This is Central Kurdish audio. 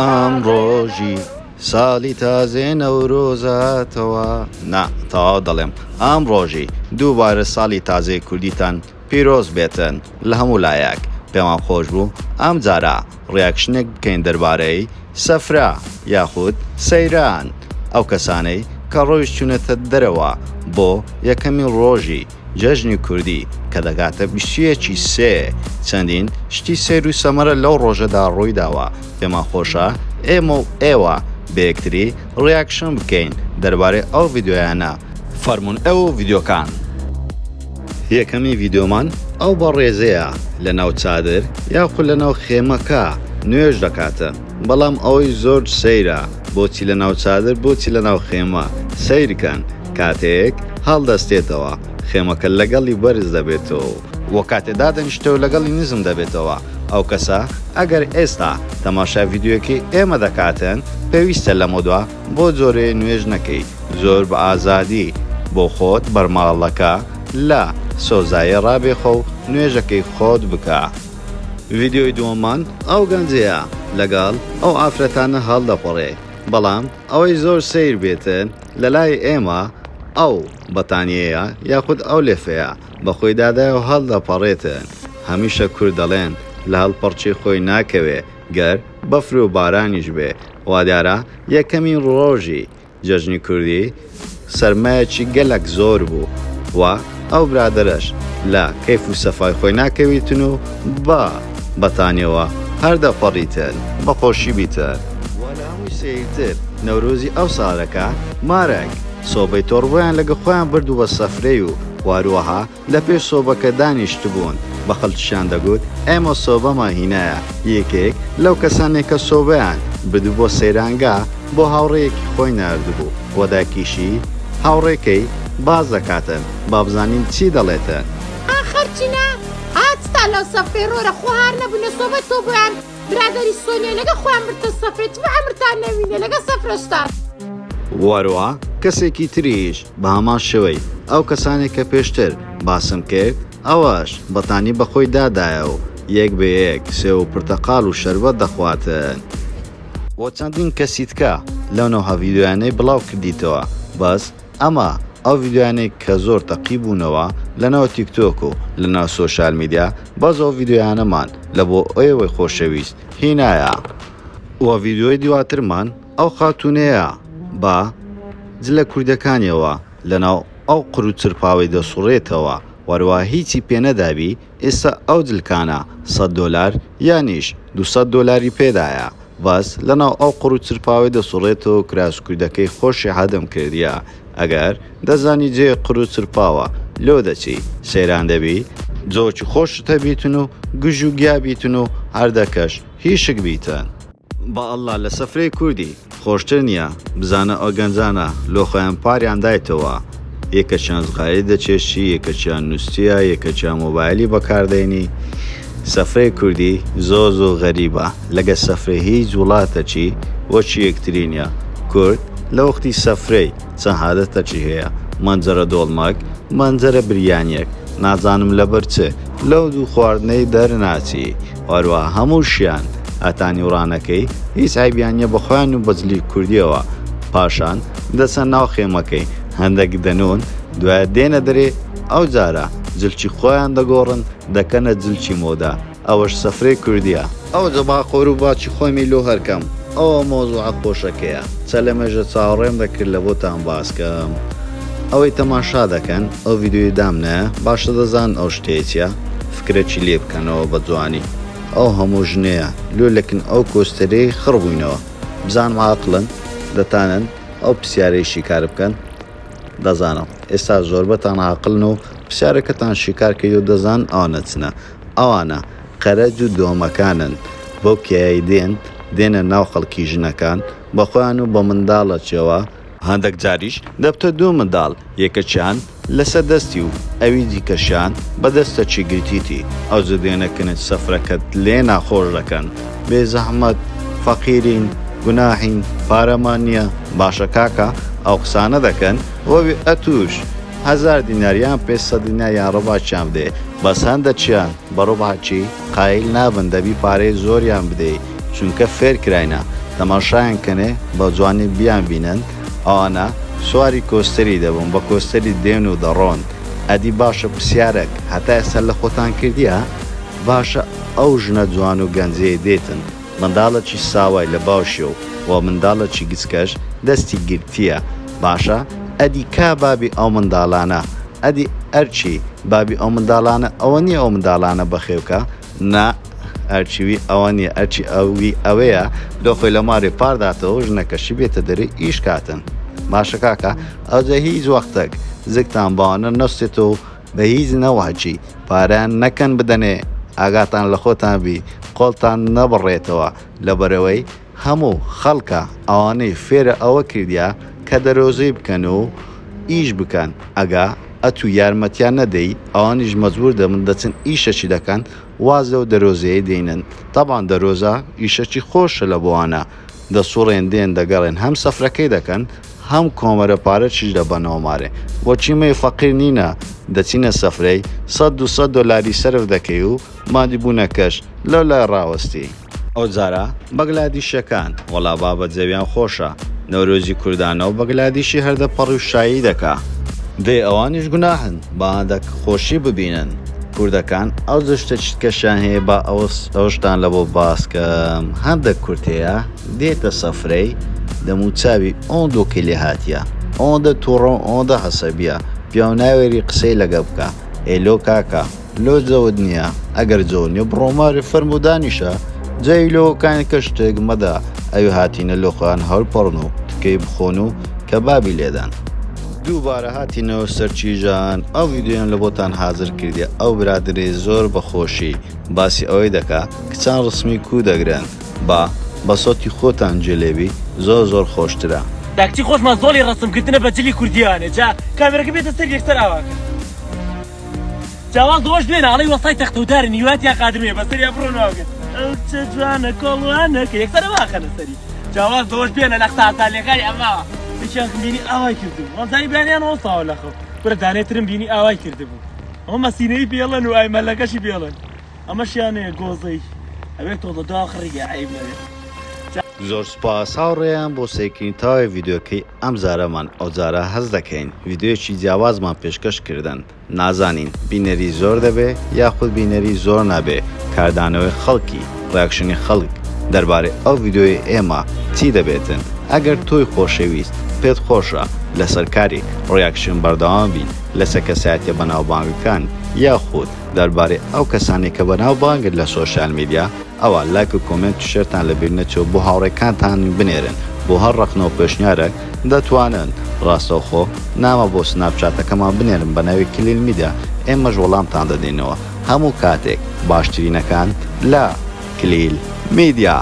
ئەمڕۆژی ساڵی تازێ نەورۆزاتەوە تەواو دەڵێم ئەمڕۆژی دووبارە ساڵی تازەی کوردیتان پیرۆز بێتن لە هەموو لایەک پێمان خۆش بوو ئەم جارە ڕیاکشنێک بکەین دەربارەی سەفرا یاخود سەیران ئەو کەسانەی کە ڕۆیش چوونەتە دەرەوە بۆ یەکەمین ڕۆژی جەژنی کوردی کە دەگاتە بیستویەکی سێ چەندین شتی سیر و سەمەرە لەو ڕۆژەدا ڕووی داوە پێمان خۆشە ئێمە و ئێوە بە یەکتری ڕیاکشن بکەین دەربارەی ئەو ڤیدیۆیانە فەرمونون ئەو ڤیدیۆکان یەکەمی ڤیدیۆمان ئەو بە ڕێزەیە لە ناو چادر یاخود لە ناو خێمەکە نوێژ دەکاتە بەڵام ئەوەی زۆر سەیرە بۆچی لە ناو چادر بۆچی لە ناو خێمە سەیرکەن کاتێک هەڵدەستێتەوە خێمەکە لەگەڵی بەرز دەبێتەوە وە کاتێدا دەنیشتەوە لەگەڵی نزم دەبێتەوە ئەو کەسە ئەگەر ئێستا تەماشا ڤیدیۆکی ئێمە دەکاتن پێویستە لەمە دووە بۆ جۆرەیە نوێژ نەکەی زۆر بە ئازادی بۆ خۆت بەرماڵەکە لە سۆزایە ڕابێخە و نوێژەکەی خۆت بکە ڤیدیۆی دووەممان ئەو گەنجەیە لەگەڵ ئەو ئافرەتانە هەڵدەپەڕێ بەڵام ئەوەی زۆر سیر بێتن لە لای ئێمە ئەو بەتانیەیە یاخود ئەو لێفەیە بەخۆی دادایەوە هەڵدەپەڕێتن هەمیشە کورد دەڵێن لە هەڵپەرچی خۆی ناکەوێ گەر بەفر و بارانیش بێ وا دیارە یەکەمین ڕۆژی جەژنی کوردی سەرمایەکی گەلک زۆر بوو و ئەو برادەرەش لە کەیف و سەفای خۆی ناکەویتن و بە بەتانیەوە هەردەپەڕیتن بەخۆشی بیتن وەلا هەمووی سیرتر نەورۆزی ئەو ساڵەکە مارەک سۆبەی تۆڕبۆیان لەگە خۆیان بردو بە سەفرەی و واروەها لە پێش سۆبەکە دانیشت بوون بە خەڵکیشان دەگوت ئێمە سۆبەمە هینایە یەکێک لەو کەسانێک کە سۆبەیان بردو بۆ سەیرانگا بۆ هاوڕێیەکی خۆی ناردبوو وەداکیشی هاوڕێکەی باز دەکاتن با بزانین چی دەڵێتن خەرچینە هاتستا لەو سەفرەی ڕۆرە خۆ هار نەبوونە سۆبەت تۆ بۆیان برادەری سۆنیە لەگە خۆیان برتە سەفرێت بە ئەمرتان نەوینێ لەگە سەفرەشتان واروە کەسێکی تریش بە هەمان شێوەی ئەو کەسانێک کە پێشتر باسم کرد ئەوەش بەتانی بەخۆی دادایە و یەک بە یەک سێ و پرتەقال و شەربەت دەخواتن بۆ چەندین کەسیتکە لەو نەوها ڤیدیۆیانەی بڵاو کردیتەوە بەس ئەمە ئەو ڤیدیۆیانەی کە زۆر تەقی بوونەوە لەناو تیکتۆک و لەناو سۆشال میدیا بەس ئەو ڤیدیۆیانەمان لە بۆ ئێوەی خۆشەویست هینایە وە ڤیدیۆی دواترمان ئەو خاتونەیە بە جلە کوردەکانیەوە لەناو ئەو قڕ و چرپاوی دەسوڕێتەوە وەروە هیچی پێنەدابی ئێستا ئەو جلکانە $100 یانیش $200 پێدایە بەس لەناو ئەو قڕ و چرپاوی دەسوڕێتەوە کراس کوردەکەی خۆشی هەدەم کردیە ئەگەر دەزانی جێ قڕ و چرپاوە لۆ دەچی سەیران دەبی جۆکی خۆشتە بیتن و گژ و گیا بیتن و هەردەکەش هیشک بیتن بە ئەڵڵا لە سەفرەی کوردی خۆشتر نییە بزانە ئەو گەنجانە لۆخۆیان پاریان دایتەوە یەکەچیان زغاری دەچێشی یەکەچیان نووسیە یەکەچیان مۆبایلی بەکاردێنی سەفرەی کوردی زۆر غەریبە لەگە سەفرەی هیچ وڵاتەچی وەچی یەکترینە کورد لە وەختی سەفرەی چەند عادەتەچی هەیە مەنجەرە دۆڵمەک مەنجەرە بریانیەک نازانم لەبەر چ لەو دوو خواردنەی دەرناچی وەروە هەمووشیان ئەتانی وڕانەکەی هیچ عیبیانیە بەخۆیان و بەجلی کوردیەوە پاشان دەچەن ناو خێمەکەی هەندێک دەنون دوایە دێنە دەرێ ئەو جارە جلچی خۆیان دەگۆڕن دەکەنە جلچی مۆدا ئەوەش سەفرەی کوردیە ئەو جەبا خۆر و باچی خۆمی لۆ هەرکەم ئەوە مۆزوعە خۆشەکەیە چە لە مێژە چاوەڕێم دەکرد لە بۆتان باسکەم ئەوەی تەماشا دەکەن ئەو ڤیدیۆی دامنە باشە دەزان ئەو شتێکیە فکرەی لێ بکەنەوە بە جوانی ئەو هەموو ژنەیە لۆلەکن ئەو کۆستەرەی خڕبووینەوە بزانم عاقڵن دەتانن ئەو پرسیارەی شیکار بکەن دەزانم ئێستا زۆربەتان عاقڵن و پرسیارەکەتان شیکار کرد و دەزان ئەو نەچنە ئەوانە قەرەج و دۆمەکانن بۆ کیایی دێنە ناو خەڵکی ژنەکان بەخۆیان و بە منداڵەچەوە هەندێک جاریش دەبتە دوو منداڵ یەکەچیان لەسەر دەستی و ئەوی دیکەشیان بەدەستەچی گرتیتی ئەو زدێنەکەنت سەفرەکەت لێ ناخۆش دەکەن بێ زەحمەت فەقیرین گوناحین پارەمان نییە باشە کاکە ئەو قسانە دەکەن وەوی ئەتوش 1000 دیناریان 500 دیناریان ڕۆباچیان بدێ بەس هەندێکیان بە ڕۆباچی قایل نابن دەبی پارەی زۆریان بدەی چونکە فێر کراینە تەماشایان کەنێ بە جوانی بیان بینن ئەوانە سواری کۆستەری دەبوون بە کۆستەری دێن و دەڕۆن ئەدی باشە پرسیارێک هەتا ئێستا لە خۆتان کردیە باشە ئەو ژنە جوان و گەنجەیە دێتن منداڵەکی ساوای لە باوشێ و منداڵەکی گچکەش دەستی گرتیە باشە ئەدی کا بابی ئەو منداڵانە ئەدی ئەرچی بابی ئەو منداڵانە ئەوە نییە ئەو منداڵانە بەخێوکە نا ئەرچوی ئەوە نیە ئەرچی ئەوی ئەوەیە لۆ خۆی لە مارێ پارداتەوە ژنەکەشی بێتە دەرێ ئیش کاتن باشە کاکە ئەوجە هیچ وەختێک زگتان باوانە نەستێتەوە بە هیچ نەوەچی پارەیان نەکەن بدەنێ ئاگاتان لە خۆتان بی قۆڵتان نەبڕێتەوە لەبەرەوەی هەموو خەڵکە ئەوانەی فێرە ئەوە کردیا کە دەرۆزەی بکەن و ئیش بکەن ئەگا ئەتو یارمەتیان نەدەی ئەوانیش مەجبور دەبن دەچن ئیشەکی دەکەن واز لەو دەرۆزەیە دێنن تەبان دەرۆزە ئیشەکی خۆشە لە بۆوانە دەسوڕێن دێن دەگەڕێن هەم سەفرەکەی دەکەن هەم کۆمەرە پارەچیش دەبەنەوەمارێ بۆچیمەی فەقیر نینە دەچینە سەفرەی 100 دۆلاری سەرف دەکەی و مادی بوونەکەش لەو لای ڕاوەستی ئەو جارە بەگلادیشەکان وەڵا بابەت جەویان خۆشە نەورۆزی کوردانە و بەگلادیشی هەردە پەڕی و شایی دەکا دێ ئەوانیش گوناهن بەهەندێک خۆشی ببینن کوردەکان ئەو جشتە چیتکەشیان هەیە بە ئەوشتان لە بۆ باسکەم هەندێک کورتەیە دێتە سەفرەی دەموچاوی ئۆندۆکە لێ هاتیە ئۆندە تووڕۆ ئۆندە حەسەبیە پیاوناوێری قسەی لەگە بکە ئێلۆ کاکە لۆ جەوت نییە ئەگەر جۆ نیە بڕۆماری فەرمودانیشە جای لۆکانی کە شتێک مەدا ئەوی هاتینە لۆخۆیان هەڵپەڕن و تکەی بخۆن و کە بابی لێدان دووبارە هاتینەوە سەرچیژان ئەو ڤیددیۆیان لە بۆتان حازر کردی ئەو برادرێ زۆر بەخۆشی باسی ئەوەی دەکا کچان ڕسمی کو دەگرن بە سۆتی خۆتان جێلێبی زۆر خۆشترە داکچی خۆشمان زۆڵی ڕستمکردنە بە جلی کوردیانێ جا کامێرەکە بێتە سەر یەکسەر ئاواکە جاواز دۆش دوێنە ئەڵی وەسای تەختەودارە نیواتیان قادرمێ بەسەریا بڕۆناوگەن ئەو چە جوانە کۆڵوانەکە یەکسەر واخەنە سەری جاواز دۆش دوێنە لە قساتانلەکانی ئەماوە بچیان بینی ئاوای کردبوو وەزانی بیانیان وەساوە لەخەو برە دانێترم بینی ئاوای کردبوو ئەمە مەسینەی پێڵەن و ئایمەلەکەشی پێڵەن ئەمەشیانەیە گۆزەی ئەوێت تۆ لە داخڕیگە عیب نەوێت زۆر سپاس هاوڕێیان بۆ سێکردنی تاوای ڤیددیۆکەی ئەم جارەمان ئەو جارە هەز دەکەین ڤیددیۆیەکی جیاوازمان پێشکەش کردن نازانین بینەری زۆر دەبێ یاخود بینەری زۆر نابێ کاردانەوەی خەڵکی ڕاکشنی خەڵک دەربارەی ئەو ڤیددیۆی ئێمە چی دەبێتن ئەگەر تۆی خۆشەویست پێت خۆشە لەسەر کاری ڕیاکشن بەردەوام بین لەسەر کەسایەتیە بەناوبانگەکان یاخود دەربارەی ئەو کەسانی کە بەناوبانگت لە سۆشیال میدیا ئەوە لایک و کۆمنت و شێرتان لەبیر نەچێت بۆ هاوڕێکانتان بنێرن بۆ هەر ڕقنەوە پێشنیارێک دەتوانن ڕاستەوخۆ نامە بۆ سناپچاتەکەمان بنێرن بە ناوی کلیل میدیا ئێمەش وەڵامتان دەدەینەوە هەموو کاتێک باشترینەکان لە کلیل میدیا.